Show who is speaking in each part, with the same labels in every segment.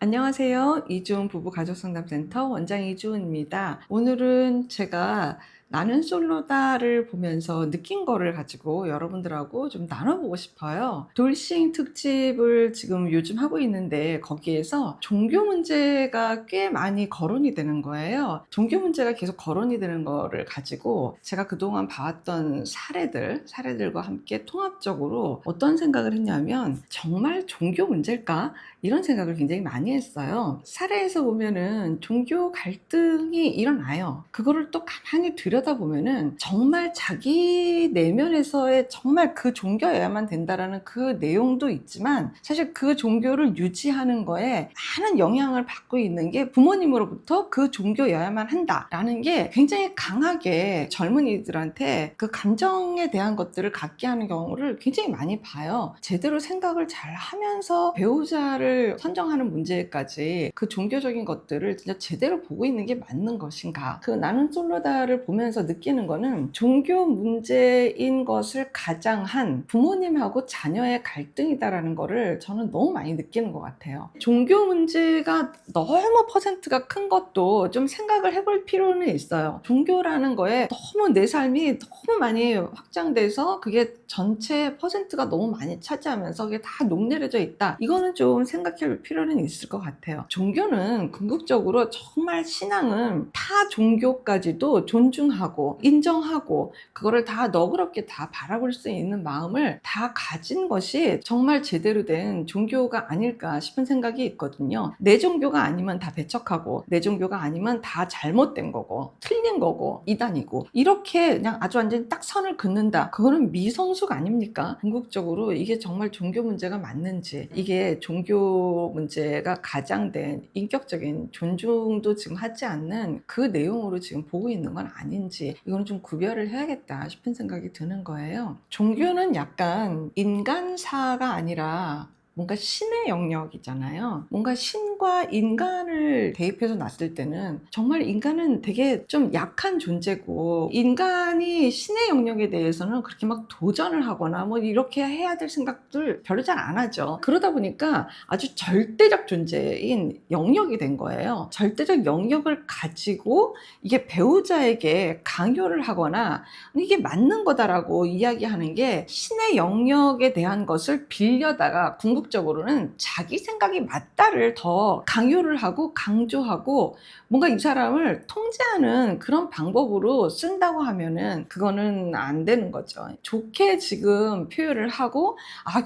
Speaker 1: 안녕하세요. 이주은 부부가족상담센터 원장 이주은입니다. 오늘은 제가 나는 솔로다를 보면서 느낀 거를 가지고 여러분들하고 좀 나눠보고 싶어요. 돌싱 특집을 지금 요즘 하고 있는데 거기에서 종교 문제가 꽤 많이 거론이 되는 거예요. 종교 문제가 계속 거론이 되는 거를 가지고 제가 그동안 봐왔던 사례들과 함께 통합적으로 어떤 생각을 했냐면 정말 종교 문제일까? 이런 생각을 굉장히 많이 했어요. 사례에서 보면은 종교 갈등이 일어나요. 그거를 또 가만히 들여다보면은 정말 자기 내면에서의 정말 그 종교여야만 된다라는 그 내용도 있지만 사실 그 종교를 유지하는 거에 많은 영향을 받고 있는 게 부모님으로부터 그 종교여야만 한다라는 게 굉장히 강하게 젊은이들한테 그 감정에 대한 것들을 갖게 하는 경우를 굉장히 많이 봐요. 제대로 생각을 잘 하면서 배우자를 선정하는 문제까지 그 종교적인 것들을 진짜 제대로 보고 있는 게 맞는 것인가? 그 나는 솔로다를 보면서 느끼는 거는 종교 문제인 것을 가장한 부모님하고 자녀의 갈등이다라는 거를 저는 너무 많이 느끼는 것 같아요. 종교 문제가 너무 퍼센트가 큰 것도 좀 생각을 해볼 필요는 있어요. 종교라는 거에 너무 내 삶이 너무 많이 확장돼서 그게 전체 퍼센트가 너무 많이 차지하면서 그게 다 녹내려져 있다. 이거는 좀 생각해 볼 필요는 있을 것 같아요. 종교는 궁극적으로 정말 신앙은 타 종교까지도 존중하고 인정하고 그거를 다 너그럽게 다 바라볼 수 있는 마음을 다 가진 것이 정말 제대로 된 종교가 아닐까 싶은 생각이 있거든요. 내 종교가 아니면 다 배척하고 내 종교가 아니면 다 잘못된 거고 틀린 거고 이단이고 이렇게 그냥 아주 완전히 딱 선을 긋는다. 그거는 미성숙 아닙니까? 궁극적으로 이게 정말 종교 문제가 맞는지 이게 종교 문제가 가장된 인격적인 존중도 지금 하지 않는 그 내용으로 지금 보고 있는 건 아닌지 이거는 좀 구별을 해야겠다 싶은 생각이 드는 거예요. 종교는 약간 인간사가 아니라 뭔가 신의 영역이잖아요. 뭔가 신과 인간을 대입해서 놨을 때는 정말 인간은 되게 좀 약한 존재고 인간이 신의 영역에 대해서는 그렇게 막 도전을 하거나 뭐 이렇게 해야 될 생각들 별로 잘 안 하죠. 그러다 보니까 아주 절대적 존재인 영역이 된 거예요. 절대적 영역을 가지고 이게 배우자에게 강요를 하거나 이게 맞는 거다라고 이야기하는 게 신의 영역에 대한 것을 빌려다가 궁극적으로는 자기 생각이 맞다를 더 강요를 하고 강조하고 뭔가 이 사람을 통제하는 그런 방법으로 쓴다고 하면은 그거는 안 되는 거죠. 좋게 지금 표현을 하고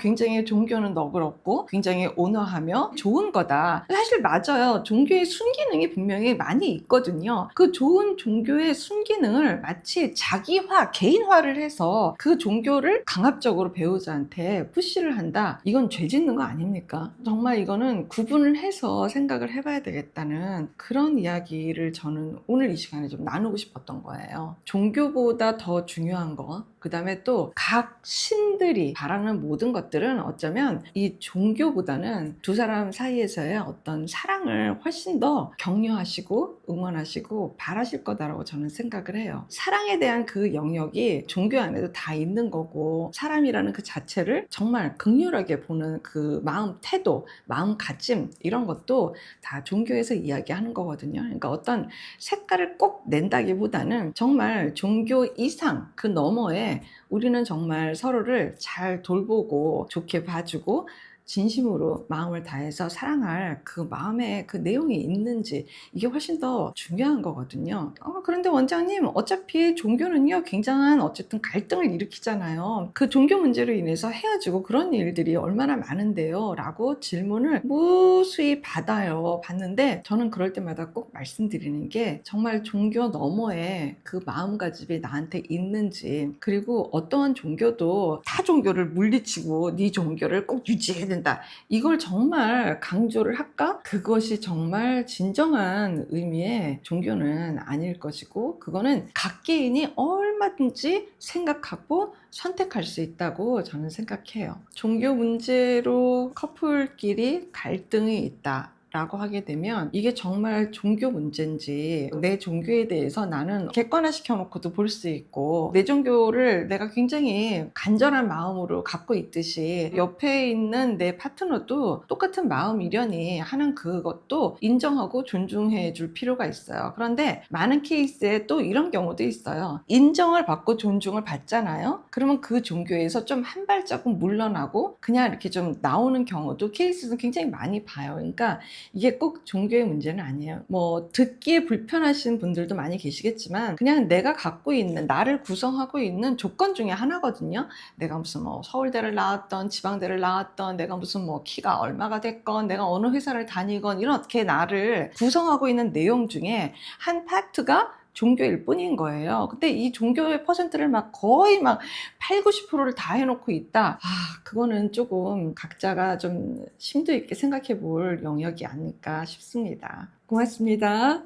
Speaker 1: 굉장히 종교는 너그럽고 굉장히 온화하며 좋은 거다. 사실 맞아요. 종교의 순기능이 분명히 많이 있거든요. 그 좋은 종교의 순기능을 마치 자기화, 개인화를 해서 그 종교를 강압적으로 배우자한테 푸시를 한다. 이건 죄 짓는 거 아닙니까? 정말 이거는 구분을 해서 생각을 해봐야 되겠다는 그런 이야기를 저는 오늘 이 시간에 좀 나누고 싶었던 거예요. 종교보다 더 중요한 거, 그 다음에 또 각 신들이 바라는 모든 것들은 어쩌면 이 종교보다는 두 사람 사이에서의 어떤 사랑을 훨씬 더 격려하시고 응원하시고 바라실 거다라고 저는 생각을 해요. 사랑에 대한 그 영역이 종교 안에도 다 있는 거고 사람이라는 그 자체를 정말 극률하게 보는 그 마음 태도, 마음가짐 이런 것도 다 종교에서 이야기하는 거거든요. 그러니까 어떤 색깔을 꼭 낸다기보다는 정말 종교 이상 그 너머에 우리는 정말 서로를 잘 돌보고 좋게 봐주고 진심으로 마음을 다해서 사랑할 그 마음에 그 내용이 있는지 이게 훨씬 더 중요한 거거든요. 그런데 원장님 어차피 종교는요 굉장한 어쨌든 갈등을 일으키잖아요. 그 종교 문제로 인해서 헤어지고 그런 일들이 얼마나 많은데요 라고 질문을 무수히 받는데 저는 그럴 때마다 꼭 말씀드리는 게 정말 종교 너머에 그 마음가짐이 나한테 있는지 그리고 어떠한 종교도 타 종교를 물리치고 네 종교를 꼭 유지해야 된다 이걸 정말 강조를 할까? 그것이 정말 진정한 의미의 종교는 아닐 것이고 그거는 각 개인이 얼마든지 생각하고 선택할 수 있다고 저는 생각해요. 종교 문제로 커플끼리 갈등이 있다. 라고 하게 되면 이게 정말 종교 문제인지 내 종교에 대해서 나는 객관화시켜 놓고도 볼 수 있고 내 종교를 내가 굉장히 간절한 마음으로 갖고 있듯이 옆에 있는 내 파트너도 똑같은 마음이려니 하는 그것도 인정하고 존중해 줄 필요가 있어요. 그런데 많은 케이스에 또 이런 경우도 있어요. 인정을 받고 존중을 받잖아요. 그러면 그 종교에서 좀 한 발자국 물러나고 그냥 이렇게 좀 나오는 경우도 케이스는 굉장히 많이 봐요. 그러니까 이게 꼭 종교의 문제는 아니에요. 뭐 듣기에 불편하신 분들도 많이 계시겠지만 그냥 내가 갖고 있는 나를 구성하고 있는 조건 중에 하나거든요. 내가 무슨 뭐 서울대를 나왔던 지방대를 나왔던 내가 무슨 뭐 키가 얼마가 됐건 내가 어느 회사를 다니건 이렇게 나를 구성하고 있는 내용 중에 한 파트가 종교일 뿐인 거예요. 근데 이 종교의 퍼센트를 막 거의 막 8, 90%를 다 해놓고 있다. 그거는 조금 각자가 좀 심도 있게 생각해 볼 영역이 아닐까 싶습니다. 고맙습니다.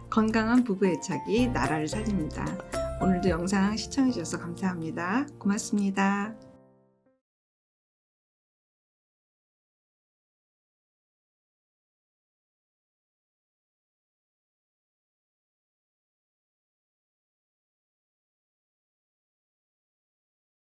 Speaker 1: 건강한 부부 애착이 나라를 살립니다. 오늘도 영상 시청해 주셔서 감사합니다. 고맙습니다.